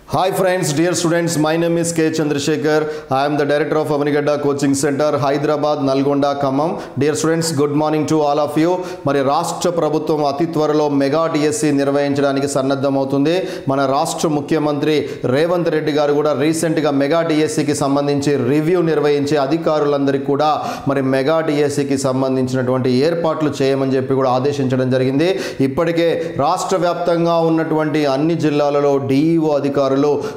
Hi friends, dear students, my name is K. Chandrasekhar. I am the director of Avanigadda Coaching Center, Hyderabad, Nalgonda, Khammam. Dear students, good morning to all of you. మరి రాష్ట్ర ప్రభుత్వం అతి త్వరలో mega DSC నిర్వహించడానికి సన్నద్ధమవుతుంది. మన రాష్ట్ర ముఖ్యమంత్రి రేవంత్ రెడ్డి గారు కూడా రీసెంట్గా మెగా డిఎస్సికి సంబంధించి రివ్యూ నిర్వహించి అధికారులందరికీ కూడా మరి మెగా డిఎస్సికి సంబంధించినటువంటి ఏర్పాట్లు చేయమని చెప్పి కూడా ఆదేశించడం జరిగింది. ఇప్పటికే రాష్ట్ర వ్యాప్తంగా ఉన్నటువంటి అన్ని జిల్లాలలో డిఈఓ అధికారులు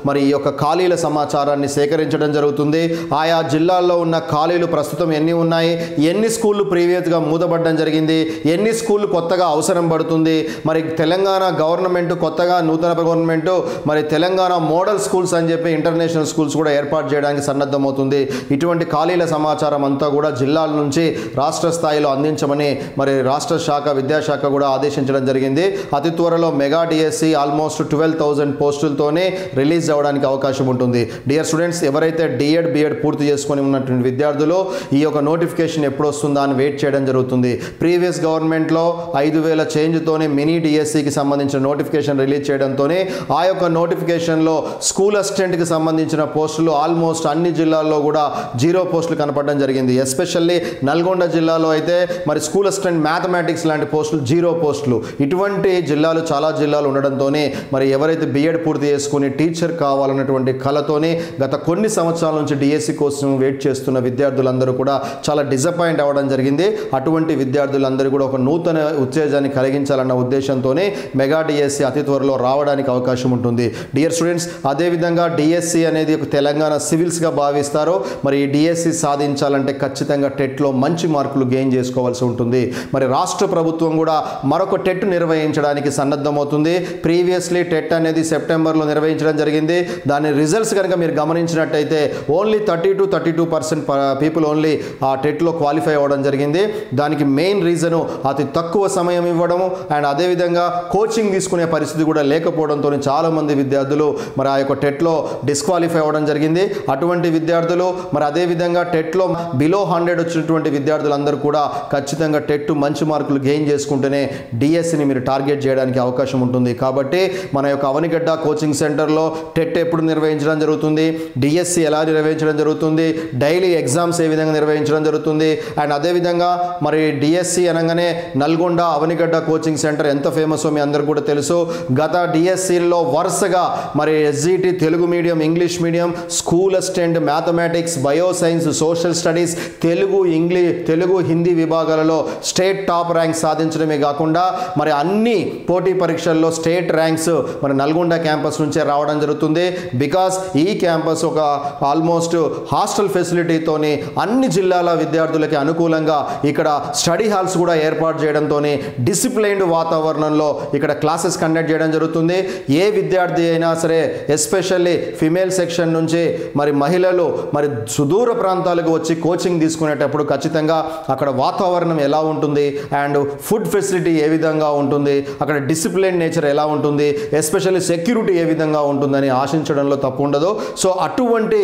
మరి ఈ యొక్క ఖాళీల సమాచారాన్ని సేకరించడం జరుగుతుంది. ఆయా జిల్లాల్లో ఉన్న ఖాళీలు ప్రస్తుతం ఎన్ని ఉన్నాయి, ఎన్ని స్కూళ్ళు ప్రీవియస్గా మూతపడడం జరిగింది, ఎన్ని స్కూళ్ళు కొత్తగా అవసరం పడుతుంది, మరి తెలంగాణ గవర్నమెంట్ కొత్తగా నూతన గవర్నమెంట్ మరి తెలంగాణ మోడల్ స్కూల్స్ అని చెప్పి ఇంటర్నేషనల్ స్కూల్స్ కూడా ఏర్పాటు చేయడానికి సన్నద్ధమవుతుంది. ఇటువంటి ఖాళీల సమాచారం అంతా కూడా జిల్లాల నుంచి రాష్ట్ర స్థాయిలో అందించమని మరి రాష్ట్ర శాఖ విద్యాశాఖ కూడా ఆదేశించడం జరిగింది. అతి త్వరలో మెగా డిఎస్సి ఆల్మోస్ట్ 12,000 పోస్టులతోనే రిలీజ్ అవ్వడానికి అవకాశం ఉంటుంది. డియర్ స్టూడెంట్స్, ఎవరైతే డిఎడ్ బిఎడ్ పూర్తి చేసుకొని ఉన్నటువంటి విద్యార్థులు ఈ యొక్క నోటిఫికేషన్ ఎప్పుడు వస్తుందా అని వెయిట్ చేయడం జరుగుతుంది. ప్రీవియస్ గవర్నమెంట్లో 5,000 చేంజ్తోనే మినీ డిఎస్సికి సంబంధించిన నోటిఫికేషన్ రిలీజ్ చేయడంతోనే ఆ యొక్క నోటిఫికేషన్లో స్కూల్ అసిస్టెంట్కి సంబంధించిన పోస్టులు ఆల్మోస్ట్ అన్ని జిల్లాల్లో కూడా 0 పోస్టులు కనపడడం జరిగింది. ఎస్పెషల్లీ నల్గొండ జిల్లాలో అయితే మరి స్కూల్ అసిస్టెంట్ మ్యాథమెటిక్స్ లాంటి పోస్టులు 0 పోస్టులు. ఇటువంటి జిల్లాలు చాలా జిల్లాలు ఉండడంతోనే మరి ఎవరైతే బిఎడ్ పూర్తి చేసుకుని టీచర్ కావాలన్నటువంటి కళతోనే గత కొన్ని సంవత్సరాల నుంచి డిఎస్సి కోసం వెయిట్ చేస్తున్న విద్యార్థులందరూ కూడా చాలా డిసప్పాయింట్ అవ్వడం జరిగింది. అటువంటి విద్యార్థులందరూ కూడా ఒక నూతన ఉత్తేజాన్ని కలిగించాలన్న ఉద్దేశంతోనే మెగా డిఎస్సి అతి త్వరలో రావడానికి అవకాశం ఉంటుంది. డియర్ స్టూడెంట్స్, అదేవిధంగా డిఎస్సి అనేది ఒక తెలంగాణ సివిల్స్గా భావిస్తారు. మరి ఈ డిఎస్సి సాధించాలంటే ఖచ్చితంగా టెట్లో మంచి మార్కులు గెయిన్ చేసుకోవాల్సి ఉంటుంది. మరి రాష్ట్ర ప్రభుత్వం కూడా మరొక టెట్ నిర్వహించడానికి సన్నద్ధమవుతుంది. ప్రీవియస్లీ టెట్ అనేది సెప్టెంబర్లో నిర్వహించడం జరిగింది. దాని రిజల్ట్స్ కనుక మీరు గమనించినట్టయితే ఓన్లీ 32% పీపుల్ ఓన్లీ ఆ టెట్లో క్వాలిఫై అవ్వడం జరిగింది. దానికి మెయిన్ రీజను అతి తక్కువ సమయం ఇవ్వడము అండ్ అదేవిధంగా కోచింగ్ తీసుకునే పరిస్థితి కూడా లేకపోవడంతో చాలామంది విద్యార్థులు మరి ఆ యొక్క టెట్లో డిస్క్వాలిఫై అవ్వడం జరిగింది. అటువంటి విద్యార్థులు మరి అదేవిధంగా టెట్లో బిలో 100 వచ్చినటువంటి విద్యార్థులందరూ కూడా ఖచ్చితంగా టెట్ మంచి మార్కులు గెయిన్ చేసుకుంటేనే డిఎస్సిని మీరు టార్గెట్ చేయడానికి అవకాశం ఉంటుంది. కాబట్టి మన యొక్క అవనిగడ్డ కోచింగ్ సెంటర్లో టెట్ ఎప్పుడు నిర్వహించడం జరుగుతుంది, డిఎస్సి ఎలా నిర్వహించడం జరుగుతుంది, డైలీ ఎగ్జామ్స్ ఏ విధంగా నిర్వహించడం జరుగుతుంది అండ్ అదేవిధంగా మరి డిఎస్సి అనగానే నల్గొండ అవనిగడ్డ కోచింగ్ సెంటర్ ఎంత ఫేమస్ మీ అందరూ కూడా తెలుసు. గత డిఎస్సిలో వరుసగా మరి SGT Telugu medium, English medium, school assistant, mathematics, bio science, social studies, Telugu Hindi విభాగాలలో స్టేట్ టాప్ ర్యాంక్ సాధించడమే కాకుండా మరి అన్ని పోటీ పరీక్షల్లో స్టేట్ ర్యాంక్స్ మరి నల్గొండ క్యాంపస్ నుంచే రావడం జరుగుతుంది. బికాస్ ఈ క్యాంపస్ ఒక ఆల్మోస్ట్ హాస్టల్ ఫెసిలిటీతోని అన్ని జిల్లాల విద్యార్థులకి అనుకూలంగా ఇక్కడ స్టడీ హాల్స్ కూడా ఏర్పాటు చేయడంతోనే డిసిప్లైన్డ్ వాతావరణంలో ఇక్కడ క్లాసెస్ కండక్ట్ చేయడం జరుగుతుంది. ఏ విద్యార్థి అయినా సరే ఎస్పెషల్లీ ఫిమేల్ సెక్షన్ నుంచి మరి మహిళలు మరి సుదూర ప్రాంతాలకు వచ్చి కోచింగ్ తీసుకునేటప్పుడు ఖచ్చితంగా అక్కడ వాతావరణం ఎలా ఉంటుంది అండ్ ఫుడ్ ఫెసిలిటీ ఏ విధంగా ఉంటుంది, అక్కడ డిసిప్లైన్ నేచర్ ఎలా ఉంటుంది, ఎస్పెషల్లీ సెక్యూరిటీ ఏ విధంగా ఉంటుందని ఆశించడంలో తప్పు ఉండదు. సో అటువంటి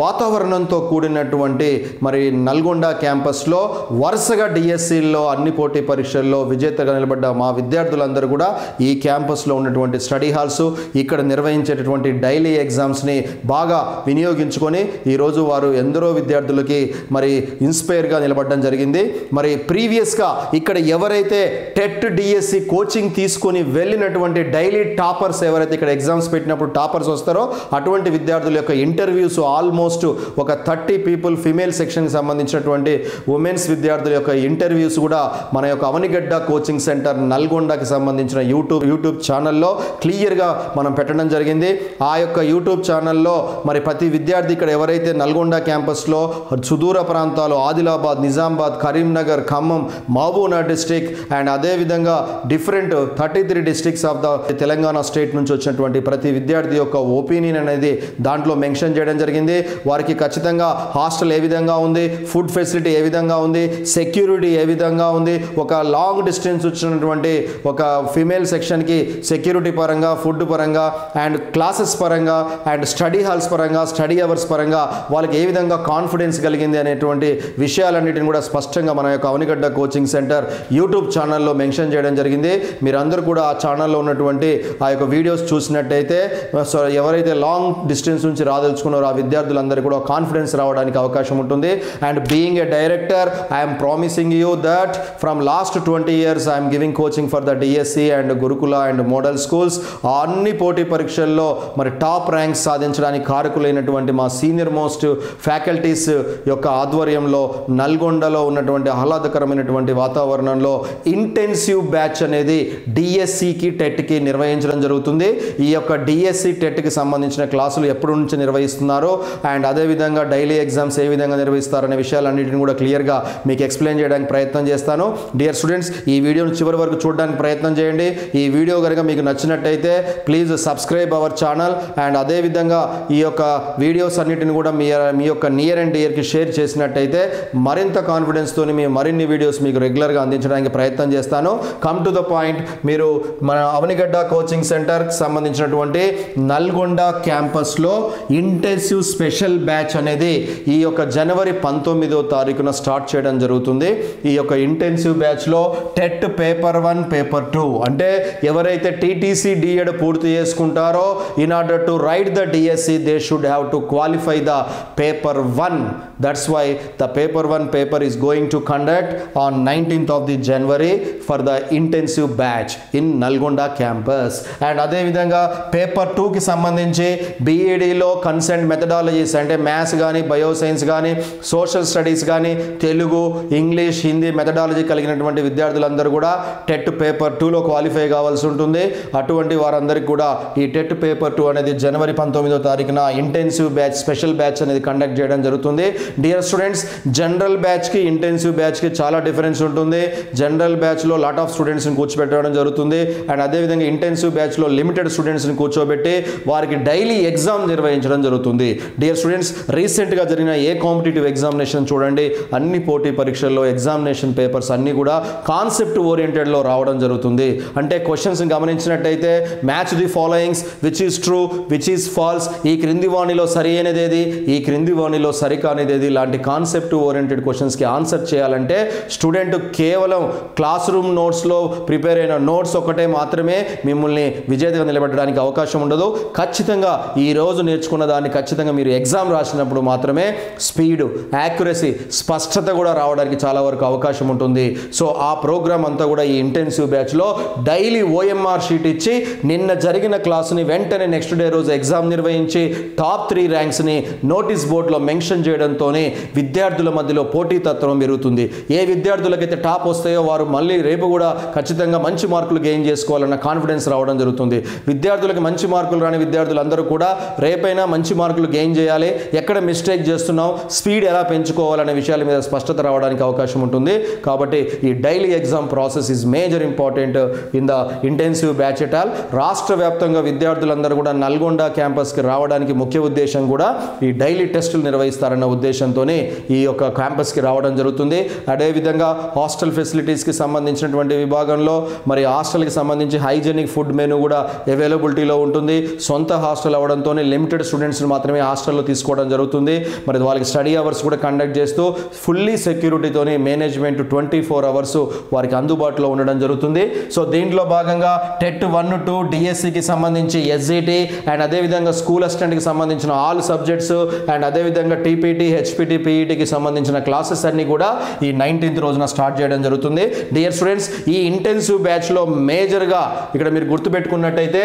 వాతావరణంతో కూడినటువంటి మరి నల్గొండ క్యాంపస్లో వరుసగా డిఎస్సిలో అన్ని పోటీ పరీక్షల్లో విజేతగా నిలబడ్డ మా విద్యార్థులందరూ కూడా ఈ క్యాంపస్లో ఉన్నటువంటి స్టడీ హాల్స్, ఇక్కడ నిర్వహించేటటువంటి డైలీ ఎగ్జామ్స్ని బాగా వినియోగించుకొని ఈరోజు వారు ఎందరో విద్యార్థులకి మరి ఇన్స్పైర్గా నిలబడడం జరిగింది. మరి ప్రీవియస్గా ఇక్కడ ఎవరైతే టెట్ డిఎస్సి కోచింగ్ తీసుకొని వెళ్ళినటువంటి డైలీ టాపర్స్ ఎవరైతే ఇక్కడ ఎగ్జామ్స్ పెట్టినప్పుడు టాపర్స్ వస్తారో అటువంటి విద్యార్థుల యొక్క ఇంటర్వ్యూస్ ఆల్మోస్ట్ ఒక 30 పీపుల్ ఫిమేల్ సెక్షన్కి సంబంధించినటువంటి ఉమెన్స్ విద్యార్థుల యొక్క ఇంటర్వ్యూస్ కూడా మన యొక్క అవనిగడ్డ కోచింగ్ సెంటర్ నల్గొండకి సంబంధించిన యూట్యూబ్ ఛానల్లో క్లియర్గా మనం పెట్టడం జరిగింది. ఆ యొక్క యూట్యూబ్ ఛానల్లో మరి ప్రతి విద్యార్థి ఇక్కడ ఎవరైతే నల్గొండ క్యాంపస్లో సుదూర ప్రాంతాలు ఆదిలాబాద్, నిజామాబాద్, కరీంనగర్, ఖమ్మం, మహబూబ్నగర్ డిస్ట్రిక్ట్ అండ్ అదేవిధంగా different 33 districts of the Telangana state నుంచి వచ్చినటువంటి ప్రతి విద్యార్థి యొక్క ఒపీనియన్ అనేది దాంట్లో మెన్షన్ చేయడం జరిగింది. వారికి ఖచ్చితంగా హాస్టల్ ఏ విధంగా ఉంది, ఫుడ్ ఫెసిలిటీ ఏ విధంగా ఉంది, సెక్యూరిటీ ఏ విధంగా ఉంది, ఒక లాంగ్ డిస్టెన్స్ వచ్చినటువంటి ఒక ఫిమేల్ సెక్షన్కి సెక్యూరిటీ పరంగా, ఫుడ్ పరంగా అండ్ క్లాసెస్ పరంగా అండ్ స్టడీ హాల్స్ పరంగా, స్టడీ అవర్స్ పరంగా వాళ్ళకి ఏ విధంగా కాన్ఫిడెన్స్ కలిగింది అనేటువంటి విషయాలన్నిటిని కూడా స్పష్టంగా మన యొక్క అవనిగడ్డ కోచింగ్ సెంటర్ యూట్యూబ్ ఛానల్లో మెన్షన్ చేయడం జరిగింది. మీరందరూ కూడా ఆ ఛానల్లో ఉన్నటువంటి ఆ యొక్క వీడియోస్ చూసినట్టయితే చేసినట్టయితే సో ఎవరైతే లాంగ్ డిస్టెన్స్ నుంచి రాదలుచుకున్నారో ఆ విద్యార్థులందరూ కూడా కాన్ఫిడెన్స్ రావడానికి అవకాశం ఉంటుంది. And being a director, I'm promising you that from last 20 years I'm giving coaching for the DSC and గురుకుల అండ్ మోడల్ స్కూల్స్. అన్ని పోటీ పరీక్షల్లో మరి టాప్ ర్యాంక్స్ సాధించడానికి కారకులైనటువంటి మా సీనియర్ మోస్ట్ ఫ్యాకల్టీస్ యొక్క ఆధ్వర్యంలో నల్గొండలో ఉన్నటువంటి ఆహ్లాదకరమైనటువంటి వాతావరణంలో ఇంటెన్సివ్ బ్యాచ్ అనేది డిఎస్సికి టెట్కి నిర్వహించడం జరుగుతుంది. ఈ యొక్క డిఎస్సి టెట్కి సంబంధించిన క్లాసులు ఎప్పటి నుంచి నిర్వహిస్తున్నారు అండ్ అదేవిధంగా డైలీ ఎగ్జామ్స్ ఏ విధంగా నిర్వహిస్తారనే విషయాలన్నింటినీ కూడా క్లియర్గా మీకు ఎక్స్ప్లెయిన్ చేయడానికి ప్రయత్నం చేస్తాను. డియర్ స్టూడెంట్స్, ఈ వీడియోను చివరి వరకు చూడడానికి ప్రయత్నం చేయండి. ఈ వీడియో కనుక మీకు నచ్చినట్టయితే please subscribe our channel and అదేవిధంగా ఈ యొక్క వీడియోస్ అన్నిటిని కూడా మీ యొక్క నియర్ అండ్ డియర్కి షేర్ చేసినట్టయితే మరింత కాన్ఫిడెన్స్తో మేము మరిన్ని వీడియోస్ మీకు రెగ్యులర్గా అందించడానికి ప్రయత్నం చేస్తాను. కమ్ టు ద పాయింట్, మీరు మన అవనిగడ్డ కోచింగ్ సెంటర్కి సంబంధించినటువంటి నల్గొండ క్యాంపస్లో ఇంటెన్సివ్ స్పెషల్ బ్యాచ్ అనేది ఈ యొక్క జనవరి 19వ తారీఖున స్టార్ట్ చేయడం జరుగుతుంది. ఈ యొక్క ఇంటెన్సివ్ బ్యాచ్లో టెట్ పేపర్ 1 పేపర్ 2 అంటే ఎవరైతే టీటీసీ డిఎడ్ పూర్తి చేసుకుంటారో in order to write the DSC they should have to qualify the paper 1. That's why the paper 1 paper is going to conduct on 19th of the January for the intensive batch in Nalgonda campus. And అదేవిధంగా paper 2కి సంబంధించి బీఈడీలో content methodologies అంటే maths కానీ bioscience కానీ social studies కానీ Telugu English Hindi methodology కలిగినటువంటి విద్యార్థులందరూ కూడా టెట్ పేపర్ 2లో క్వాలిఫై కావాల్సి ఉంటుంది. అటువంటి వారందరికీ కూడా ఈ టెట్ పేపర్ 2 అనేది జనవరి 19వ తారీఖున ఇంటెన్సివ్ బ్యాచ్ స్పెషల్ బ్యాచ్ అనేది కండక్ట్ చేయడం జరుగుతుంది. డియర్ స్టూడెంట్స్, జనరల్ బ్యాచ్కి ఇంటెన్సివ్ బ్యాచ్కి చాలా డిఫరెన్స్ ఉంటుంది. జనరల్ బ్యాచ్లో లాట్ ఆఫ్ స్టూడెంట్స్ని కూర్చోబెట్టడం జరుగుతుంది అండ్ అదేవిధంగా ఇంటెన్సివ్ బ్యాచ్లో లిమిటెడ్ స్టూడెంట్స్ని కూర్చోబెట్టి వారికి డైలీ ఎగ్జామ్ నిర్వహించడం జరుగుతుంది. డియర్ స్టూడెంట్స్, రీసెంట్గా జరిగిన ఏ కాంపిటేటివ్ ఎగ్జామినేషన్ చూడండి, అన్ని పోటీ పరీక్షల్లో ఎగ్జామినేషన్ పేపర్స్ అన్నీ కూడా కాన్సెప్ట్ ఓరియంటెడ్లో రావడం జరుగుతుంది. అంటే క్వశ్చన్స్ గమనించినట్టయితే match the followings, which is true, which is false, ఈ క్రింది వాణిలో సరి అయినదేది, ఈ క్రింది వాణిలో సరికానిదేది, ఇలాంటి కాన్సెప్ట్ ఓరియంటెడ్ క్వశ్చన్స్కి ఆన్సర్ చేయాలంటే స్టూడెంట్ కేవలం క్లాస్ రూమ్ నోట్స్లో ప్రిపేర్ అయిన నోట్స్ ఒకటే మాత్రమే మిమ్మల్ని విజేతగా నిలబెట్టడానికి అవకాశం ఉండదు. ఖచ్చితంగా ఈ రోజు నేర్చుకున్న దాన్ని ఖచ్చితంగా మీరు ఎగ్జామ్ రాసినప్పుడు మాత్రమే స్పీడ్, యాక్యురసీ, స్పష్టత కూడా రావడానికి చాలా వరకు అవకాశం ఉంటుంది. సో ఆ ప్రోగ్రామ్ అంతా కూడా ఈ ఇంటెన్సివ్ బ్యాచ్లో డైలీ ఓఎంఆర్ షీట్ ఇచ్చి నిన్న జరిగిన క్లాసుని వెంటనే నెక్స్ట్ డే రోజు ఎగ్జామ్ నిర్వహించి టాప్ 3 ర్యాంక్స్ని నోటీస్ బోర్డులో మెన్షన్ చేయడంతోనే విద్యార్థుల మధ్యలో పోటీతత్వం పెరుగుతుంది. ఏ విద్యార్థులకైతే టాప్ వస్తాయో వారు మళ్ళీ రేపు కూడా ఖచ్చితంగా మంచి మార్కులు గెయిన్ చేసుకోవాలన్న కాన్ఫిడెన్స్ రావడం జరుగుతుంది. విద్యార్థులకు మంచి మార్కులు రాని విద్యార్థులందరూ కూడా రేపైనా మంచి మార్కులు గెయిన్ చేయాలి, ఎక్కడ మిస్టేక్ చేస్తున్నాం, స్పీడ్ ఎలా పెంచుకోవాలనే విషయాల మీద స్పష్టత రావడానికి అవకాశం ఉంటుంది. కాబట్టి ఈ daily exam process is major important in the intensive batch at all. రాష్ట్ర వ్యాప్తంగా విద్యార్థులందరూ కూడా నల్గొండ క్యాంపస్కి రావడానికి ముఖ్య ఉద్దేశం కూడా ఈ డైలీ టెస్టులు నిర్వహిస్తారన్న ఉద్దేశంతోనే ఈ యొక్క క్యాంపస్కి రావడం జరుగుతుంది. అదేవిధంగా హాస్టల్ ఫెసిలిటీస్కి సంబంధించినటువంటి విభాగంలో మరి హాస్టల్కి సంబంధించి హైజెనిక్ ఫుడ్ మెనూ కూడా అవైలబిలిటీలో ఉంటుంది. సొంత హాస్టల్ అవడంతోనే లిమిటెడ్ స్టూడెంట్స్ని మాత్రమే హాస్టల్లో తీసుకోవడం జరుగుతుంది. మరి వాళ్ళకి స్టడీ అవర్స్ కూడా కండక్ట్ చేస్తూ ఫుల్లీ సెక్యూరిటీతోనే మేనేజ్మెంట్ 24 hours వారికి అందుబాటులో ఉండడం జరుగుతుంది. సో దీంట్లో భాగంగా టెట్ 1, 2 డిఎస్సికి సంబంధించి ఎస్జిటి అండ్ అదేవిధంగా స్కూల్ అసిస్టెంట్కి సంబంధించిన ఆల్ సబ్జెక్ట్స్ అండ్ అదేవిధంగా టీపీటీ హెచ్పిటి పీఈటీకి సంబంధించిన క్లాసెస్ అన్ని కూడా ఈ 19th రోజున స్టార్ట్ చేయడం జరుగుతుంది. డియర్ స్టూడెంట్స్, ఈ ఇంటెన్సివ్ బ్యాచ్లో మేజర్గా ఇక్కడ మీరు గుర్తుపెట్టుకున్నట్టయితే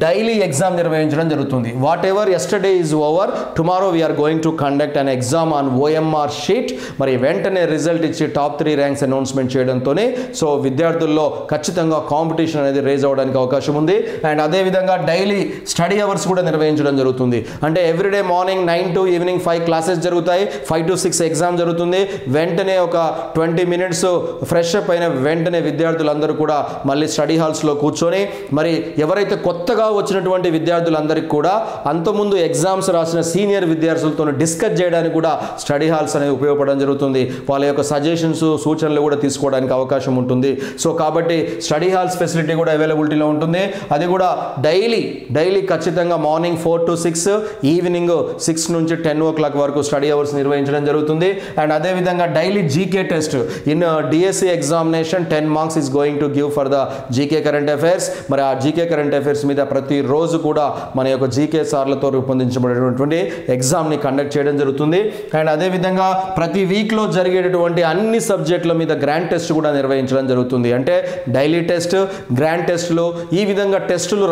డైలీ ఎగ్జామ్ నిర్వహించడం జరుగుతుంది. Whatever yesterday is over, tomorrow we are going to conduct an exam on OMR sheet. మరి వెంటనే రిజల్ట్ ఇచ్చి టాప్ 3 ర్యాంక్స్ అనౌన్స్మెంట్ చేయడంతోనే సో విద్యార్థుల్లో ఖచ్చితంగా కాంపిటీషన్ అనేది రేజ్ అవ్వడానికి అవకాశం ఉంది. అండ్ అదేవిధంగా డైలీ స్టడీ అవర్స్ కూడా నిర్వహించడం జరుగుతుంది. అంటే everyday morning 9 to evening 5 classes జరుగుతాయి, 5 to 6 ఎగ్జామ్ జరుగుతుంది. వెంటనే ఒక 20 minutes ఫ్రెష్ అప్ అయిన వెంటనే విద్యార్థులందరూ కూడా మళ్ళీ స్టడీ హాల్స్లో కూర్చొని మరి ఎవరైతే కొత్తగా వచ్చినటువంటి విద్యార్థులందరికీ కూడా అంతకుముందు ఎగ్జామ్స్ రాసిన సీనియర్ విద్యార్థులతో డిస్కస్ చేయడానికి కూడా స్టడీ హాల్స్ అనేవి ఉపయోగపడడం జరుగుతుంది. వాళ్ళ యొక్క సజెషన్స్ సూచనలు కూడా తీసుకోవడానికి అవకాశం ఉంటుంది. సో కాబట్టి స్టడీ హాల్స్ ఫెసిలిటీ కూడా అవైలబిలిటీలో ఉంటుంది. అది కూడా డైలీ ఖచ్చితంగా మార్నింగ్ 4 to 6, ఈవినింగ్ 6 నుంచి 10 o'clock వరకు స్టడీ అవర్స్ నిర్వహించడం జరుగుతుంది. అండ్ అదేవిధంగా daily GK test in DSC examination 10 marks is going to give for the GK current affairs. మరి ఆ జీకే కరెంట్ అఫైర్స్ మీద ప్రతిరోజు కూడా మన యొక్క జీకే సార్లతో రూపొందించబడినటువంటి ఎగ్జామ్ని కండక్ట్ చేయడం జరుగుతుంది. అండ్ అదేవిధంగా ప్రతి వీక్లో జరిగేటటువంటి అన్ని సబ్జెక్టుల మీద గ్రాండ్ టెస్ట్ కూడా నిర్వహించడం జరుగుతుంది. అంటే డైలీ టెస్ట్, గ్రాండ్ టెస్టులు, ఈ విధంగా టెస్టులు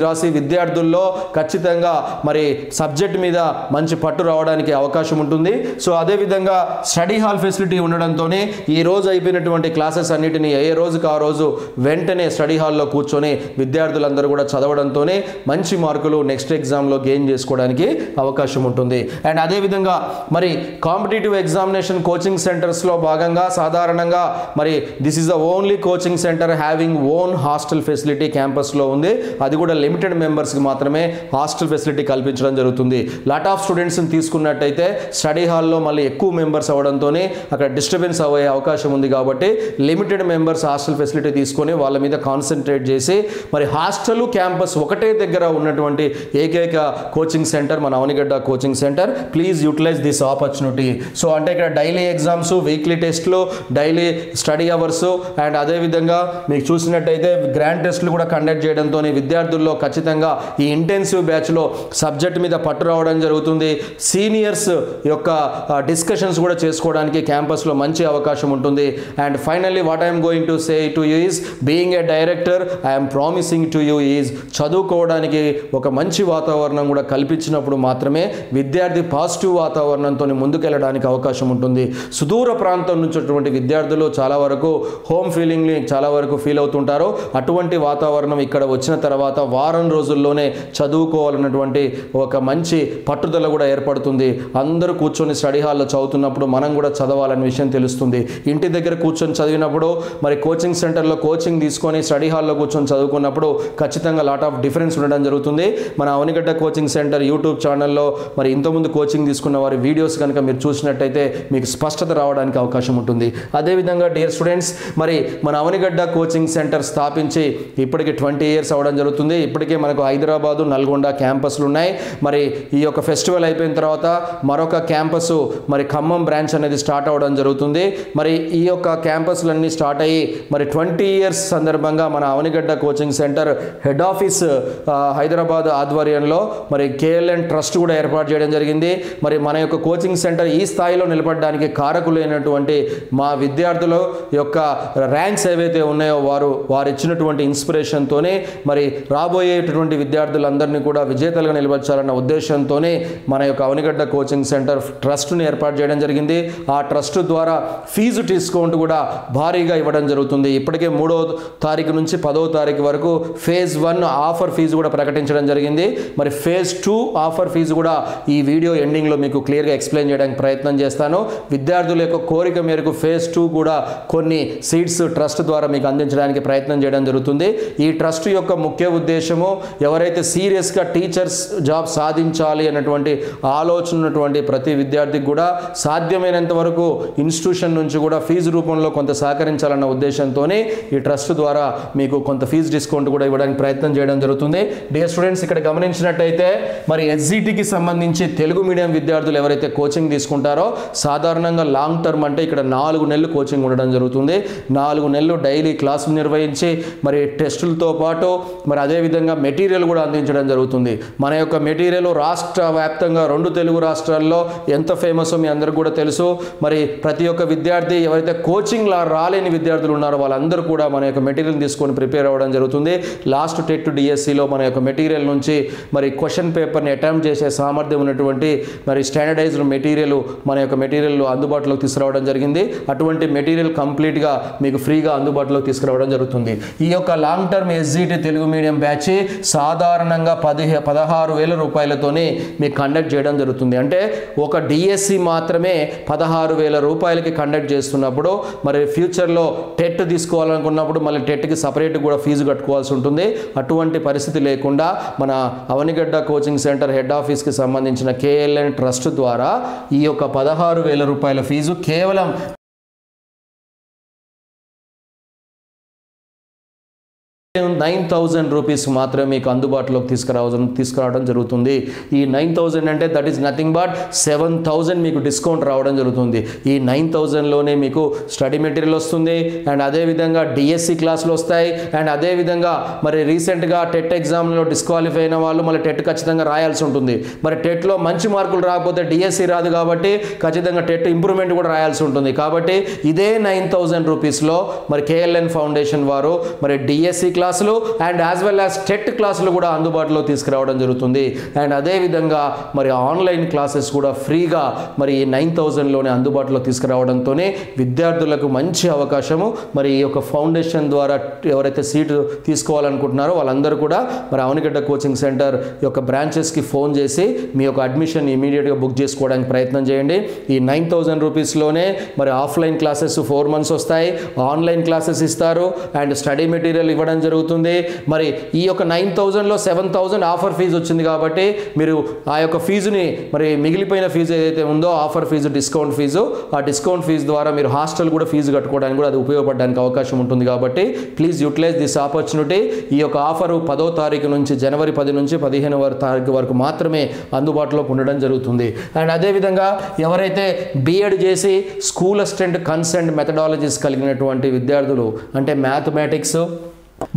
రాసి విద్యార్థుల్లో ఖచ్చితంగా మరి సబ్జెక్ట్ మీద మంచి పట్టు రావడానికి అవకాశం ఉంటుంది. సో అదేవిధంగా స్టడీ హాల్ ఫెసిలిటీ ఉండడంతోనే ఈ రోజు అయిపోయినటువంటి క్లాసెస్ అన్నిటిని ఏ రోజుకి ఆ రోజు వెంటనే స్టడీ హాల్లో కూర్చొని విద్యార్థులందరూ కూడా చదవడంతోనే మంచి మార్కులు నెక్స్ట్ ఎగ్జామ్లో గెయిన్ చేసుకోవడానికి అవకాశం ఉంటుంది. అండ్ అదేవిధంగా మరి కాంపిటేటివ్ ఎగ్జామినేషన్ కోచింగ్ సెంటర్స్లో భాగంగా సాధారణంగా మరి this is the only coaching centre having own hostel facility క్యాంపస్లో ఉంది. అది కూడా లిమిటెడ్ మెంబర్స్కి మాత్రమే హాస్టల్ ఫెసిలిటీ కల్పించడం జరుగుతుంది. లాట్ ఆఫ్ స్టూడెంట్స్ని తీసుకున్నట్టయితే స్టడీ హాల్లో మళ్ళీ ఎక్కువ మెంబర్స్ అవ్వడంతోనే అక్కడ డిస్టర్బెన్స్ అయ్యే అవకాశం ఉంది. కాబట్టి లిమిటెడ్ మెంబర్స్ హాస్టల్ ఫెసిలిటీ తీసుకొని వాళ్ళ మీద కాన్సన్ట్రేట్ చేసి మరి హాస్టల్ క్యాంపస్ ఒకటే దగ్గర ఉన్నటువంటి ఏకైక కోచింగ్ సెంటర్ మన Avanigadda coaching centre. Please utilise this opportunity. So అంటే ఇక్కడ డైలీ ఎగ్జామ్స్, వీక్లీ టెస్ట్లు, డైలీ స్టడీ అవర్స్ అండ్ అదేవిధంగా మీకు చూసినట్టయితే గ్రాండ్ టెస్ట్లు కూడా కండక్ట్ చేయడంతో విద్యార్థుల్లో ఖచ్చితంగా ఈ ఇంటెన్సివ్ బ్యాచ్లో సబ్జెక్ట్ మీద పట్టు రావడం జరుగుతుంది. సీనియర్స్ యొక్క డిస్కషన్స్ కూడా చేసుకోవడానికి క్యాంపస్లో మంచి అవకాశం ఉంటుంది. And finally what I'm going to say to you is being a director I'm promising to you is చదువుకోవడానికి ఒక మంచి వాతావరణం కూడా కల్పించినప్పుడు మాత్రమే విద్యార్థి పాజిటివ్ వాతావరణంతో ముందుకెళ్ళడానికి అవకాశం ఉంటుంది. సుదూర ప్రాంతం నుంచి విద్యార్థులు చాలా వరకు హోమ్ ఫీలింగ్ని చాలా వరకు ఫీల్ అవుతుంటారు. అటువంటి వాతావరణం ఇక్కడ వచ్చిన తర్వాత వారం రోజుల్లోనే చదువుకోవాలన్నటువంటి ఒక మంచి పట్టుదల కూడా ఏర్పడుతుంది. అందరూ కూర్చొని స్టడీ హాల్లో చదువుతున్నప్పుడు మనం కూడా చదవాలనే విషయం తెలుస్తుంది. ఇంటి దగ్గర కూర్చొని చదివినప్పుడు మరి కోచింగ్ సెంటర్లో కోచింగ్ తీసుకొని స్టడీ హాల్లో కూర్చొని చదువుకున్నప్పుడు ఖచ్చితంగా లాట్ ఆఫ్ డిఫరెన్స్ ఉండడం జరుగుతుంది. మన అవనిగడ్డ కోచింగ్ సెంటర్ యూట్యూబ్ ఛానల్లో మరి ఇంతకుముందు కోచింగ్ తీసుకున్న వారి వీడియోస్ కనుక మీరు చూసినట్టయితే మీకు స్పష్టత రావడానికి అవకాశం ఉంటుంది. అదేవిధంగా డియర్ స్టూడెంట్స్, మరి మన అవనిగడ్డ కోచింగ్ సెంటర్ స్థాపించి ఇప్పటికి 20 years అవ్వడం జరుగుతుంది. ఇప్పటికే మనకు హైదరాబాదు, నల్గొండ క్యాంపస్లు ఉన్నాయి. మరి ఈ యొక్క ఫెస్టివల్ అయిపోయిన తర్వాత మరొక క్యాంపస్ మరి ఖమ్మం బ్రాంచ్ అనేది స్టార్ట్ అవ్వడం జరుగుతుంది. మరి ఈ యొక్క క్యాంపస్లన్నీ స్టార్ట్ అయ్యి మరి 20 years సందర్భంగా మన Avanigadda coaching center head office Hyderabad ఆధ్వర్యంలో మరి కేఎల్ఎన్ ట్రస్ట్ కూడా ఏర్పాటు చేయడం జరిగింది. మరి మన యొక్క కోచింగ్ సెంటర్ ఈ స్థాయిలో నిలబడడానికి కారకులైనటువంటి మా విద్యార్థుల యొక్క ర్యాంక్స్ ఏవైతే ఉన్నాయో వారు ఇచ్చినటువంటి ఇన్స్పిరేషన్తోనే మరి రాబోయేటటువంటి విద్యార్థులందరినీ కూడా విజేతలుగా నిలబెట్టాలన్న ఉద్దేశంతోనే మన యొక్క అవనిగడ్డ కోచింగ్ సెంటర్ ట్రస్ట్ని ఏర్పాటు చేయడం జరిగింది. ఆ ట్రస్ట్ ద్వారా ఫీజు డిస్కౌంట్ కూడా భారీగా ఇవ్వడం జరుగుతుంది. ఇప్పటికే 3వ తారీఖు నుంచి 10వ తారీఖు వరకు ఫేజ్ 1 ఆఫర్ ఫీజు కూడా ప్రకటించడం జరిగింది. మరి ఫేజ్ 2 ఆఫర్ ఫీజు కూడా ఈ వీడియో ఎండింగ్లో మీకు క్లియర్గా ఎక్స్ప్లెయిన్ చేయడానికి ప్రయత్నం చేస్తాను. విద్యార్థుల యొక్క కోరిక మేరకు ఫేజ్ 2 కూడా కొన్ని సీట్స్ ట్రస్ట్ ద్వారా మీకు అందించడానికి ప్రయత్నం చేయడం జరుగుతుంది. ఈ ట్రస్ట్ యొక్క ముఖ్య ఉద్దేశము ఎవరైతే సీరియస్గా టీచర్స్ జాబ్ సాధించాలి అన్నటువంటి ఆలోచన ఉన్నటువంటి ప్రతి విద్యార్థికి కూడా సాధ్యమైనంత వరకు ఇన్స్టిట్యూషన్ నుంచి కూడా ఫీజు రూపంలో కొంత సహకరించాలన్న ఉద్దేశంతోనే ఈ ట్రస్ట్ ద్వారా మీకు కొంత ఫీజు డిస్కౌంట్ కూడా ఇవ్వడానికి ప్రయత్నం చేయడం జరుగుతుంది. డియర్ స్టూడెంట్స్, ఇక్కడ గమనించినట్టయితే మరి ఎస్జిటికి సంబంధించి తెలుగు మీడియం విద్యార్థులు ఎవరైతే కోచింగ్ తీసుకుంటారో సాధారణంగా లాంగ్ టర్మ్ అంటే ఇక్కడ 4 నెలలు కోచింగ్ ఉండడం జరుగుతుంది. 4 నెలలు డైలీ క్లాసులు నిర్వహించి మరి టెస్టులతో పాటు మరి అదేవిధంగా మెటీరియల్ కూడా అందించడం జరుగుతుంది. మన యొక్క మెటీరియల్ రాష్ట్ర వ్యాప్తంగా 2 తెలుగు రాష్ట్రాల్లో ఎంత ఫేమస్ మీ అందరికీ కూడా తెలుసు. మరి ప్రతి ఒక్క విద్యార్థి ఎవరైతే కోచింగ్ రాలేని విద్యార్థులు ఉన్నారో వాళ్ళందరూ కూడా మన యొక్క మెటీరియల్ తీసుకొని ప్రిపేర్ అవ్వడం జరుగుతుంది. లాస్ట్ టెట్ డిఎస్సిలో మన యొక్క మెటీరియల్ నుంచి మరి క్వశ్చన్ పేపర్ని అటెంప్ట్ చేసే సామర్థ్యం ఉన్నటువంటి మరి స్టాండర్డైజ్డ్ మెటీరియల్ మన యొక్క మెటీరియల్ అందుబాటులోకి తీసుకురావడం జరిగింది. అటువంటి మెటీరియల్ కంప్లీట్గా మీకు ఫ్రీగా అందుబాటులోకి తీసుకురావడం జరుగుతుంది. ఈ యొక్క long term SGT Telugu medium batch సాధారణంగా 16,000 రూపాయలతోనే మీకు కండక్ట్ చేయడం జరుగుతుంది. అంటే ఒక డిఎస్సి మాత్రమే 16,000 రూపాయలకి కండక్ట్ చేస్తున్నప్పుడు మరి ఫ్యూచర్లో టెట్ తీసుకోవాలనుకున్నప్పుడు మళ్ళీ టెట్కి సపరేట్ కూడా ఫీజు కట్టుకోవాల్సి ఉంటుంది. అటువంటి పరిస్థితి లేకుండా మన అవనిగడ్డ కోచింగ్ సెంటర్ హెడ్ ఆఫీస్కి సంబంధించిన కేఎల్ఎన్ ట్రస్ట్ ద్వారా ఈ యొక్క 16,000 రూపాయల ఫీజు కేవలం 9,000 రూపీస్ మాత్రమే మీకు అందుబాటులోకి తీసుకురావడం జరుగుతుంది. ఈ 9,000 అంటే దట్ ఈస్ నథింగ్ బట్ 7,000 మీకు డిస్కౌంట్ రావడం జరుగుతుంది. ఈ 9,000లోనే మీకు స్టడీ మెటీరియల్ వస్తుంది, అండ్ అదేవిధంగా డిఎస్సి క్లాసులు వస్తాయి, అండ్ అదేవిధంగా మరి రీసెంట్గా టెట్ ఎగ్జామ్లో డిస్క్వాలిఫై అయిన వాళ్ళు మళ్ళీ టెట్ ఖచ్చితంగా రాయాల్సి ఉంటుంది. మరి టెట్లో మంచి మార్కులు రాకపోతే డిఎస్సి రాదు కాబట్టి ఖచ్చితంగా టెట్ ఇంప్రూవ్మెంట్ కూడా రాయాల్సి ఉంటుంది. కాబట్టి ఇదే 9,000 రూపీస్లో మరి కేఎల్ఎన్ ఫౌండేషన్ వారు మరి డిఎస్సి క్లాసులు and as well as TET క్లాసులు కూడా అందుబాటులో తీసుకురావడం జరుగుతుంది. అండ్ అదేవిధంగా మరి ఆన్లైన్ క్లాసెస్ కూడా ఫ్రీగా మరి 9,000లోనే అందుబాటులో తీసుకురావడంతోనే విద్యార్థులకు మంచి అవకాశము. మరి ఈ యొక్క ఫౌండేషన్ ద్వారా ఎవరైతే సీటు తీసుకోవాలనుకుంటున్నారో వాళ్ళందరూ కూడా మరి అవనిగడ్డ కోచింగ్ సెంటర్ యొక్క బ్రాంచెస్కి ఫోన్ చేసి మీ యొక్క అడ్మిషన్ ఇమీడియట్గా బుక్ చేసుకోవడానికి ప్రయత్నం చేయండి. ఈ 9,000 రూపీస్లోనే మరి ఆఫ్లైన్ క్లాసెస్ 4 months వస్తాయి, ఆన్లైన్ క్లాసెస్ ఇస్తారు, అండ్ స్టడీ మెటీరియల్ ఇవ్వడం జరుగుతుంది. మరి ఈ యొక్క 9,000లో 7,000 ఆఫర్ ఫీజు వచ్చింది కాబట్టి మీరు ఆ యొక్క ఫీజుని మరి మిగిలిపోయిన ఫీజు ఏదైతే ఉందో ఆఫర్ ఫీజు, డిస్కౌంట్ ఫీజు, ఆ డిస్కౌంట్ ఫీజు ద్వారా మీరు హాస్టల్ కూడా ఫీజు కట్టుకోవడానికి కూడా అది ఉపయోగపడడానికి అవకాశం ఉంటుంది. కాబట్టి ప్లీజ్ యూటిలైజ్ దిస్ ఆపర్చునిటీ. ఈ యొక్క ఆఫరు 10వ తారీఖు నుంచి జనవరి 10 నుంచి 15వ తారీఖు వరకు మాత్రమే అందుబాటులో ఉండడం జరుగుతుంది. అండ్ అదేవిధంగా ఎవరైతే బీఎడ్ చేసి స్కూల్ అసిస్టెంట్ కన్సెంట్ మెథడాలజీస్ కలిగినటువంటి విద్యార్థులు అంటే mathematics,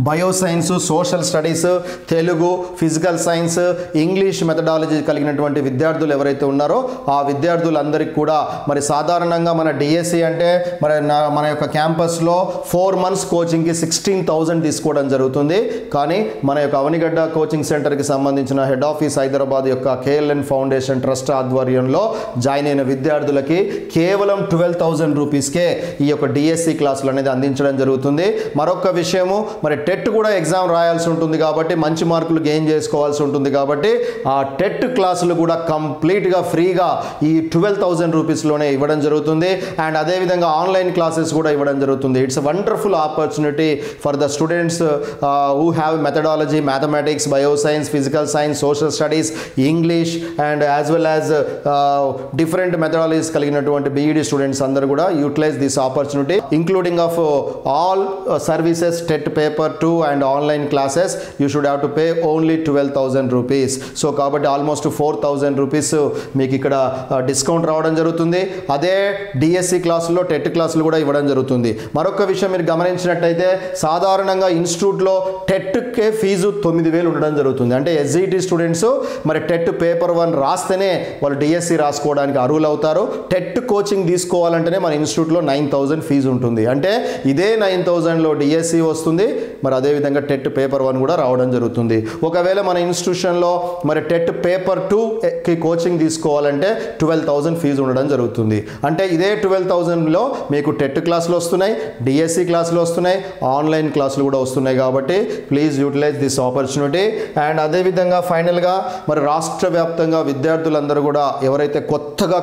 bioscience, social studies, Telugu, physical science, English methodology కలిగినటువంటి విద్యార్థులు ఎవరైతే ఉన్నారో ఆ విద్యార్థులందరికీ కూడా మరి సాధారణంగా మన డిఎస్సి అంటే మరి మన యొక్క క్యాంపస్లో 4 months కోచింగ్కి 16,000 తీసుకోవడం జరుగుతుంది. కానీ మన యొక్క అవనిగడ్డ కోచింగ్ సెంటర్కి సంబంధించిన హెడ్ ఆఫీస్ హైదరాబాద్ యొక్క కేఎల్ఎన్ ఫౌండేషన్ ట్రస్ట్ ఆధ్వర్యంలో జాయిన్ అయిన విద్యార్థులకి కేవలం 12,000 రూపీస్కే ఈ యొక్క డిఎస్సి క్లాసులు అనేది అందించడం జరుగుతుంది. మరొక విషయము మరి టెట్ కూడా ఎగ్జామ్ రాయాల్సి ఉంటుంది కాబట్టి మంచి మార్కులు గెయిన్ చేసుకోవాల్సి ఉంటుంది కాబట్టి ఆ టెట్ క్లాసులు కూడా కంప్లీట్గా ఫ్రీగా ఈ 12,000 రూపీస్లోనే ఇవ్వడం జరుగుతుంది. అండ్ అదేవిధంగా ఆన్లైన్ క్లాసెస్ కూడా ఇవ్వడం జరుగుతుంది. It's a wonderful opportunity for the students who have methodology, mathematics, bioscience, physical science, social studies, English and as well as different methodologies కలిగినటువంటి బీఈడి స్టూడెంట్స్ అందరూ కూడా utilise this opportunity including of all services, TET paper 2 and online classes. You should have to pay only 12,000 rupees. So కాబట్టి almost 4,000 rupees మీకు ఇక్కడ discount రావడం జరుగుతుంది. అదే DSC క్లాసుల్లో టెట్ క్లాసులు కూడా ఇవ్వడం జరుగుతుంది. మరొక విషయం మీరు గమనించినట్టయితే సాధారణంగా ఇన్స్టిట్యూట్లో టెట్కే ఫీజు 9,000 ఉండడం జరుగుతుంది. అంటే ఎస్జిటి స్టూడెంట్స్ మరి టెట్ పేపర్ 1 రాస్తేనే వాళ్ళు డిఎస్సి రాసుకోవడానికి అర్హులు అవుతారు. టెట్ కోచింగ్ తీసుకోవాలంటేనే మన ఇన్స్టిట్యూట్లో 9,000 ఫీజు ఉంటుంది. అంటే ఇదే 9,000లో డిఎస్సి వస్తుంది, మరి అదేవిధంగా టెట్ పేపర్ 1 కూడా రావడం జరుగుతుంది. ఒకవేళ మన ఇన్స్టిట్యూషన్లో మరి టెట్ పేపర్ 2కి కోచింగ్ తీసుకోవాలంటే 12,000 ఫీజు ఉండడం జరుగుతుంది. అంటే ఇదే 12,000లో మీకు టెట్ క్లాసులు వస్తున్నాయి, డిఎస్సి క్లాసులు వస్తున్నాయి, ఆన్లైన్ క్లాసులు కూడా వస్తున్నాయి. కాబట్టి please utilise this opportunity. And అదేవిధంగా ఫైనల్గా మరి రాష్ట్ర వ్యాప్తంగా విద్యార్థులందరూ కూడా ఎవరైతే కొత్తగా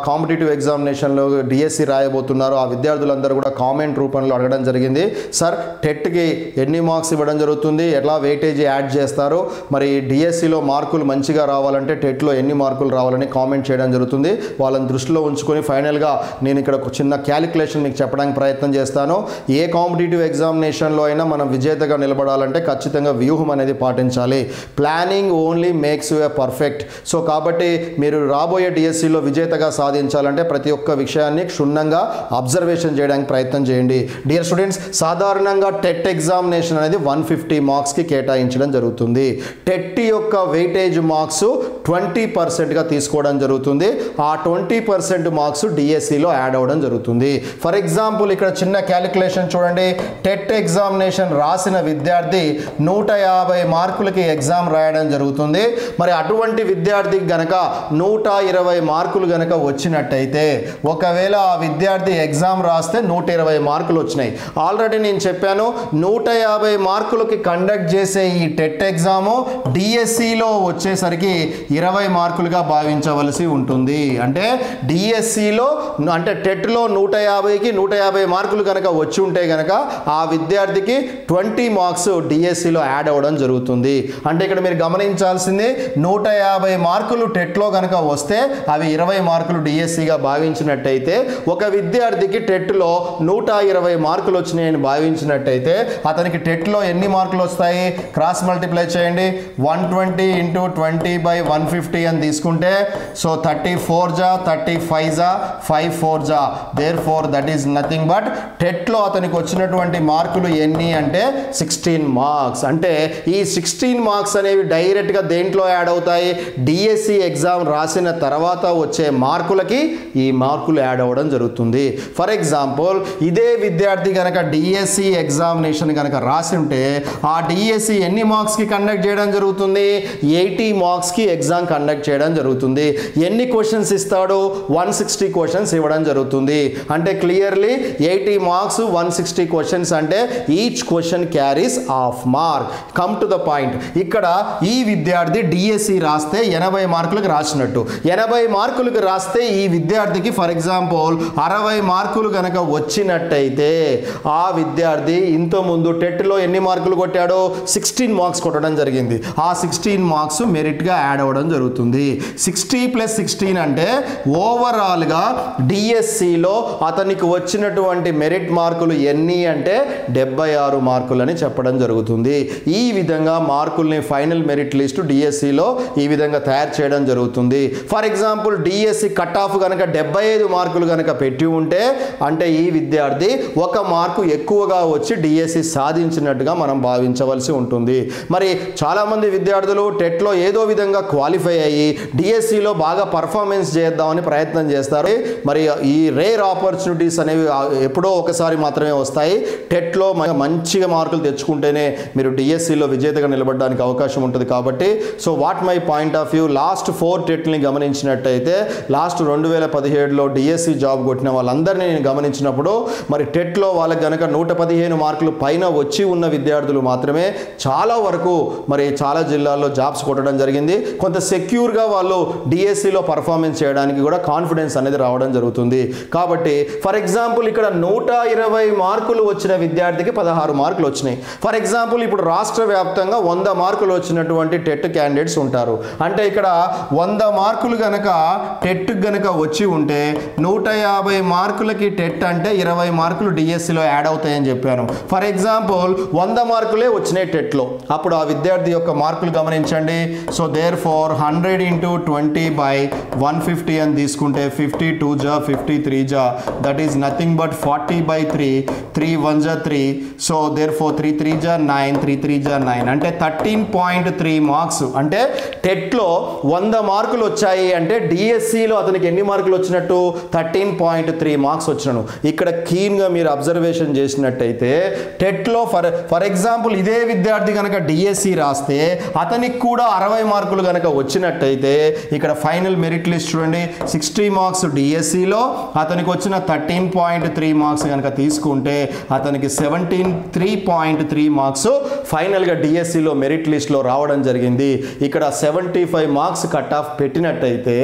కాంపిటేటివ్ ఎగ్జామినేషన్లో డిఎస్సి రాయబోతున్నారో ఆ విద్యార్థులందరూ కూడా కామెంట్ రూపంలో అడగడం జరిగింది. సార్ టెట్కి ఎన్ని మార్క్స్ ఇవ్వడం జరుగుతుంది, ఎట్లా వెయిటేజ్ యాడ్ చేస్తారు, మరి డిఎస్సిలో మార్కులు మంచిగా రావాలంటే టెట్లో ఎన్ని మార్కులు రావాలని కామెంట్ చేయడం జరుగుతుంది. వాళ్ళని దృష్టిలో ఉంచుకొని ఫైనల్గా నేను ఇక్కడ ఒక చిన్న క్యాలిక్యులేషన్ మీకు చెప్పడానికి ప్రయత్నం చేస్తాను. ఏ కాంపిటేటివ్ ఎగ్జామినేషన్లో అయినా మనం విజేతగా నిలబడాలంటే ఖచ్చితంగా వ్యూహం అనేది పాటించాలి. Planning only makes you a perfect. So కాబట్టి మీరు రాబోయే డిఎస్సిలో విజేతగా సాధించాలంటే ప్రతి ఒక్క విషయాన్ని క్షుణ్ణంగా అబ్జర్వేషన్ చేయడానికి ప్రయత్నం చేయండి. డియర్ స్టూడెంట్స్, సాధారణంగా టెట్ ఎగ్జామినేషన్ అనేది 150 మార్క్స్కి కేటాయించడం జరుగుతుంది. టెట్ యొక్క వెయిటేజ్ మార్క్స్ 20%గా తీసుకోవడం జరుగుతుంది. ఆ 20% మార్క్స్ డిఎస్సిలో యాడ్ అవ్వడం జరుగుతుంది. ఫర్ ఎగ్జాంపుల్ ఇక్కడ చిన్న క్యాలిక్యులేషన్ చూడండి. టెట్ ఎగ్జామినేషన్ రాసిన విద్యార్థి 150 మార్కులకి ఎగ్జామ్ రాయడం జరుగుతుంది. మరి అటువంటి విద్యార్థికి గనక 120 మార్కులు గనక వచ్చినట్టయితే ఒకవేళ ఆ విద్యార్థి ఎగ్జామ్ రాస్తే 120 మార్కులు వచ్చినాయి. ఆల్రెడీ నేను చెప్పాను 150 మార్కులకి కండక్ట్ చేసే ఈ టెట్ ఎగ్జాము డిఎస్సిలో వచ్చేసరికి 20 మార్కులుగా భావించవలసి ఉంటుంది. అంటే డిఎస్సిలో అంటే టెట్లో 150కి 150 మార్కులు కనుక వచ్చి ఉంటే కనుక ఆ విద్యార్థికి 20 మార్క్స్ డిఎస్సిలో యాడ్ అవ్వడం జరుగుతుంది. అంటే ఇక్కడ మీరు గమనించాల్సింది 150 మార్కులు టెట్లో కనుక వస్తే అవి 20 మార్కులు డిఎస్సిగా భావించినట్టయితే, ఒక విద్యార్థికి టెట్లో 120 మార్కులు వచ్చినాయని భావించినట్టయితే అతనికి టెట్లో ఎన్ని మార్కులు వస్తాయి? క్రాస్ మల్టిప్లై చేయండి. 120 × 20/150 అని తీసుకుంటే సో 34 జా 35 జా 5 4 జా, therefore that is nothing but టెట్లో అతనికి వచ్చినటువంటి మార్కులు ఎన్ని అంటే 16 మార్క్స్. అంటే ఈ 16 మార్క్స్ అనేవి డైరెక్ట్గా దేంట్లో యాడ్ అవుతాయి? డిఎస్సి ఎగ్జామ్ రాసిన తర్వాత వచ్చే మార్కులకి ఈ మార్కులు యాడ్ అవ్వడం జరుగుతుంది. ఫర్ ఎగ్జాంపుల్ ఇదే విద్యార్థి కనుక డిఎస్సి ఎగ్జామినేషన్ కనుక రాసి ఉంటే ఆ డిఎస్సి ఎన్ని మార్క్స్కి కండక్ట్ చేయడం జరుగుతుంది? 80 మార్క్స్కి ఎగ్జామ్ కండక్ట్ చేయడం జరుగుతుంది. ఎన్ని క్వశ్చన్స్ ఇస్తాడు? 160 క్వశ్చన్స్ ఇవ్వడం జరుగుతుంది. అంటే క్లియర్లీ 80 మార్క్స్ 160 క్వశ్చన్స్ అంటే each question carries half mark. Come to the point. ఇక్కడ ఈ విద్యార్థి డిఎస్సి రాస్తే 80 మార్కులకు రాసినట్టు. 80 మార్కులకు రాస్తే ఈ విద్యార్థికి ఫర్ ఎగ్జాంపుల్ 60 మార్కులు కనుక వచ్చినట్టయితే ఆ విద్యార్థి ఇంతో ముందు టెట్లో ఎన్ని మార్కులు కొట్టాడో 16 మార్క్స్ కొట్టడం జరిగింది. ఆ 16 మార్క్స్ మెరిట్గా యాడ్ అవ్వడం జరుగుతుంది. 60 + 16 అంటే ఓవరాల్గా డిఎస్సిలో అతనికి వచ్చినటువంటి మెరిట్ మార్కులు ఎన్ని అంటే 76 మార్కులు అని చెప్పడం జరుగుతుంది. ఈ విధంగా మార్కుల్ని ఫైనల్ మెరిట్ లిస్టు డిఎస్సిలో ఈ విధంగా తయారు చేయడం జరుగుతుంది. For example DSC cut off కనుక 75 మార్కులు కనుక పెట్టి ఉంటే అంటే ఈ విద్యార్థి 1 మార్కు ఎక్కువగా వచ్చి డిఎస్సి సాధించినట్టుగా మనం భావించవలసి ఉంటుంది. మరి చాలామంది విద్యార్థులు టెట్లో ఏదో విధంగా క్వాలిఫై అయ్యి డిఎస్సిలో బాగా పర్ఫార్మెన్స్ చేద్దామని ప్రయత్నం చేస్తారు. మరి ఈ రేర్ ఆపర్చునిటీస్ అనేవి ఎప్పుడో ఒకసారి మాత్రమే వస్తాయి. టెట్లో మంచిగా మార్కులు తెచ్చుకుంటేనే మీరు డిఎస్సిలో విజేతగా నిలబడడానికి అవకాశం ఉంటుంది. కాబట్టి so what my point of view, last 4 టెట్ని గమనించినట్టయితే లాస్ట్ 2017లో డిఎస్సి జాబ్ కొట్టిన వాళ్ళందరినీ నేను గమనించినప్పుడు మరి టెట్లో వాళ్ళకి కనుక 115 మార్కులు పైన వచ్చి ఉన్న విద్యార్థులు మాత్రమే చాలా వరకు మరి చాలా జిల్లాల్లో జాబ్స్ కొట్టడం జరిగింది. కొంత సెక్యూర్గా వాళ్ళు డిఎస్సిలో పర్ఫార్మెన్స్ చేయడానికి కూడా కాన్ఫిడెన్స్ అనేది రావడం జరుగుతుంది. కాబట్టి ఫర్ ఎగ్జాంపుల్ ఇక్కడ 120 మార్కులు వచ్చిన విద్యార్థికి 16 మార్కులు వచ్చినాయి. ఫర్ ఎగ్జాంపుల్ ఇప్పుడు రాష్ట్ర వ్యాప్తంగా 100 మార్కులు వచ్చినటువంటి టెట్ క్యాండిడేట్స్ ఉంటారు. అంటే ఇక్కడ 100 మార్కులు కనుక టెట్ కనుక వచ్చి ఉంటే 150 మార్కులకి టెట్ అంటే 20 మార్కులు డిఎస్సిలో యాడ్ అవుతాయని చెప్పాను. ఫర్ ఎగ్జాంపుల్ 100 మార్కులే వచ్చినాయి టెట్లో, అప్పుడు ఆ విద్యార్థి యొక్క మార్కులు గమనించండి. సో దేర్ ఫోర్ 100 × 20/150 అని తీసుకుంటే 52 జా 53 జా దట్ ఈస్ నథింగ్ బట్ 40/3, 3 1 జా 3, సో దేర్ ఫోర్ 3 3 జా 9, 3 3 జా 9 అంటే 13.3 మార్క్స్. అంటే టెట్లో 100 మార్కులు వచ్చాయి అంటే డిఎస్సిలో అతనికి ఎన్ని మార్కులు వచ్చినట్టు? 13.3 మార్క్స్ వచ్చినాను. ఇక్కడ కీన్గా మీరు అబ్జర్వేషన్ చేసినట్టయితే టెట్లో ఫర్ ఎగ్జాంపుల్ ఇదే విద్యార్థి కనుక డిఎస్సి రాస్తే అతనికి కూడా 60 మార్కులు కనుక వచ్చినట్టయితే ఇక్కడ ఫైనల్ మెరిట్ లిస్ట్ చూడండి. 60 మార్క్స్ డిఎస్సిలో అతనికి వచ్చిన 13.3 మార్క్స్ కనుక తీసుకుంటే అతనికి 73.3 మార్క్స్ ఫైనల్గా డిఎస్సిలో మెరిట్ లిస్ట్లో రావడం జరిగింది. ఇక్కడ 75 మార్క్స్ కట్ ఆఫ్ పెట్టినట్టయితే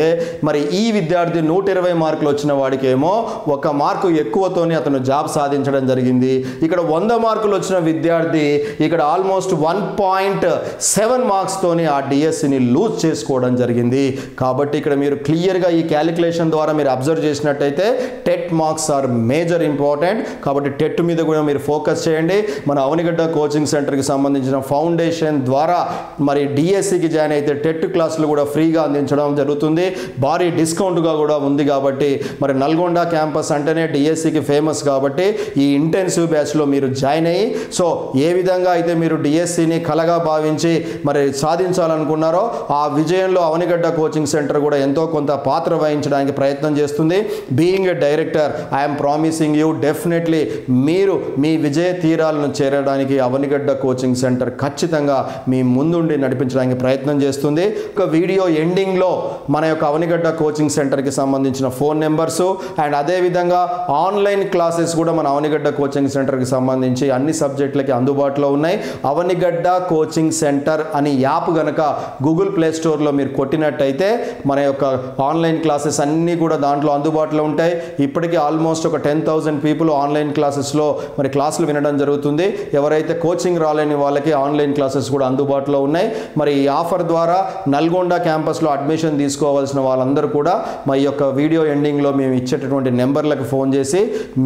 మరి ఈ విద్యార్థి 120 మార్కులు వచ్చిన వాడికి ఏమో 1 మార్కు ఎక్కువతోనే అతను జాబ్ సాధించడం జరిగింది. ఇక్కడ 100 మార్కులు వచ్చిన విద్యార్థి ఇక్కడ ఆల్మోస్ట్ 1.7 మార్క్స్ తోని ఆ డిఎస్సిని లూజ్ చేసుకోవడం జరిగింది. కాబట్టి ఇక్కడ మీరు క్లియర్గా ఈ క్యాలిక్యులేషన్ ద్వారా మీరు అబ్జర్వ్ చేసినట్టయితే TET marks are major important. కాబట్టి టెట్ మీద కూడా మీరు ఫోకస్ చేయండి. మన అవనిగడ్డ కోచింగ్ సెంటర్కి సంబంధించిన ఫౌండేషన్ ద్వారా మరి డిఎస్సికి జాయిన్ అయితే టెట్ క్లాసులు కూడా ఫ్రీగా అందించడం జరుగుతుంది. భారీ డిస్కౌంట్గా కూడా ఉంది. కాబట్టి మరి నల్గొండ క్యాంపస్ అంటేనే డిఎస్సికి ఫేమస్. కాబట్టి ఈ ఇంటెన్సివ్ బ్యాచ్లో మీరు జాయిన్ అయ్యి సో ఏ విధంగా అయితే మీరు డిఎస్సిని కలగా భావించి మరి సాధించాలనుకున్నారో ఆ విజయంలో అవనిగడ్డ కోచింగ్ సెంటర్ కూడా ఎంతో కొంత పాత్ర వహించడానికి ప్రయత్నం చేస్తుంది. Being a director I'm promising you definitely మీరు మీ విజయ తీరాలను చేరడానికి అవనిగడ్డ కోచింగ్ సెంటర్ ఖచ్చితంగా మీ ముందుండి నడిపించడానికి ప్రయత్నం చేస్తుంది. ఒక వీడియో ఎండింగ్లో మన యొక్క అవనిగడ్డ కోచింగ్ సెంటర్కి సంబంధించిన ఫోన్ నెంబర్స్ అండ్ అదేవిధంగా ఆన్లైన్ క్లాసెస్ కూడా మన అవనిగడ్డ కోచింగ్ సెంటర్కి సంబంధించి అన్ని సబ్జెక్టులకి అందుబాటులో ఉన్నాయి. అవనిగడ్డ కోచింగ్ సెంటర్ అని యాప్ గనక గూగుల్ ప్లే స్టోర్లో మీరు కొట్టినట్టయితే మన యొక్క ఆన్లైన్ క్లాసెస్ అన్నీ కూడా దాంట్లో అందుబాటులో ఉంటాయి. ఇప్పటికీ ఆల్మోస్ట్ ఒక 10,000 పీపుల్ ఆన్లైన్ క్లాసెస్లో మరి క్లాసులు వినడం జరుగుతుంది. ఎవరైతే కోచింగ్ రాలేని వాళ్ళకి ఆన్లైన్ క్లాసెస్ కూడా అందుబాటులో ఉన్నాయి. మరి ఈ ఆఫర్ ద్వారా నల్గొండ క్యాంపస్లో అడ్మిషన్ తీసుకోవాల్సిన వాళ్ళందరూ కూడా మా యొక్క వీడియో ఎండింగ్లో మేము ఇచ్చేటటువంటి నెంబర్లకు ఫోన్ చేసి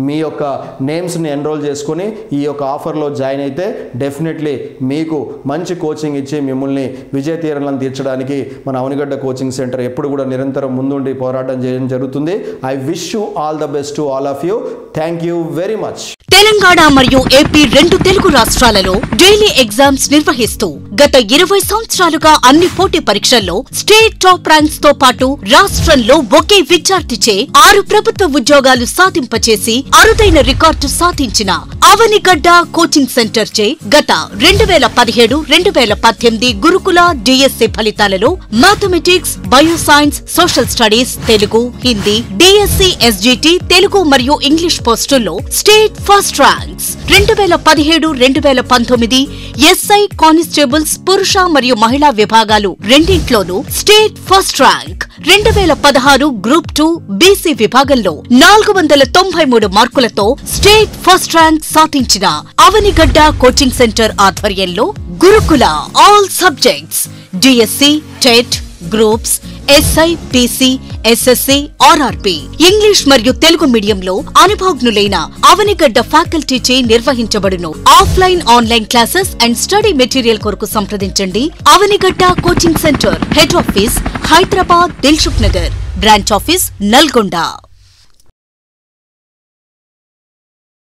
మీ యొక్క నేమ్స్ని ఎన్రోల్ చేసుకుని ఈ యొక్క ఆఫర్లో జాయిన్ అయితే డెఫినెట్లీ మీకు మంచి కోచింగ్ ఇచ్చి మిమ్మల్ని విజయ తీరాలను తీర్చడానికి మన అవనిగడ్డ కోచింగ్ సెంటర్ ఎప్పుడు కూడా నిరంతరం ముందుండి పోరాటం చేయడం జరుగుతుంది. I wish you all the best to all of you. Thank you very much. Telangana మరియు ఏపీ 2 తెలుగు రాష్ట్రాలలో డైలీ ఎగ్జామ్స్ నిర్వహిస్తూ గత 20 సంవత్సరాలుగా అన్ని పోటీ పరీక్షల్లో స్టేట్ టాప్ ర్యాంక్స్ తో పాటు రాష్ట్రంలో ఒకే విద్యార్థిచే 6 ప్రభుత్వ ఉద్యోగాలు సాధింపచేసి అరుదైన రికార్డు సాధించిన అవనిగడ్డ కోచింగ్ సెంటర్ చే గత 2017-2018 గురుకుల డిఎస్సి ఫలితాలలో mathematics, bioscience, social studies, Telugu, Hindi, DSC, SGT, Telugu మరియు ఇంగ్లీష్ పోస్టుల్లో state first ranks. 2017-2019 SI, constables పురుష మరియు మహిళా విభాగాలు రెండింట్లోనూ state first rank. 2016 group 2 BC విభాగంలో 493 మార్కులతో స్టేట్ ఫస్ట్ ర్యాంక్ సాధించిన అవనిగడ్డ కోచింగ్ సెంటర్ ఆధ్వర్యంలో గురుకుల all subjects DSC, TET, groups, SI, PC, SSC, RRP, English మరియు తెలుగు మీడియంలో అనుభవజ్ఞులైన అవనిగడ్డ ఫ్యాకల్టీచే నిర్వహించబడును. Offline, online classes and study material కొరకు సంప్రదించండి. Avanigadda coaching center, head office Hyderabad, Dilsukh Nagar, branch office Nalgonda.